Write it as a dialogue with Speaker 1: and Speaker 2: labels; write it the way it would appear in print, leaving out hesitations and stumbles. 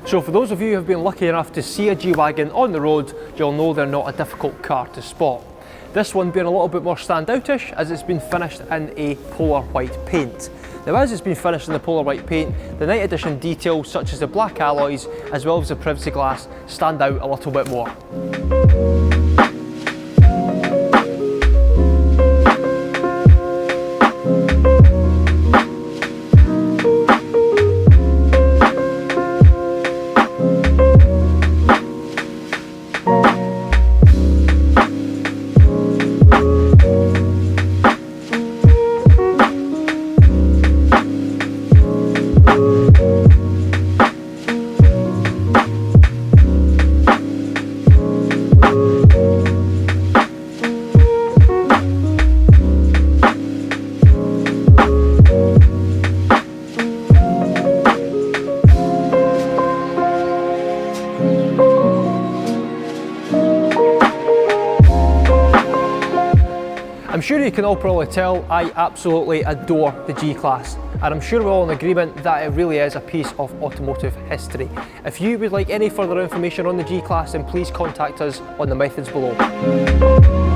Speaker 1: So for those of you who have been lucky enough to see a G-Wagon on the road, you'll know they're not a difficult car to spot. This one being a little bit more standoutish as it's been finished in a polar white paint. Now as it's been finished in the polar white paint, the Night Edition details such as the black alloys as well as the privacy glass stand out a little bit more. I'm sure you can all probably tell I absolutely adore the G-Class, and I'm sure we're all in agreement that it really is a piece of automotive history. If you would like any further information on the G-Class, then please contact us on the methods below.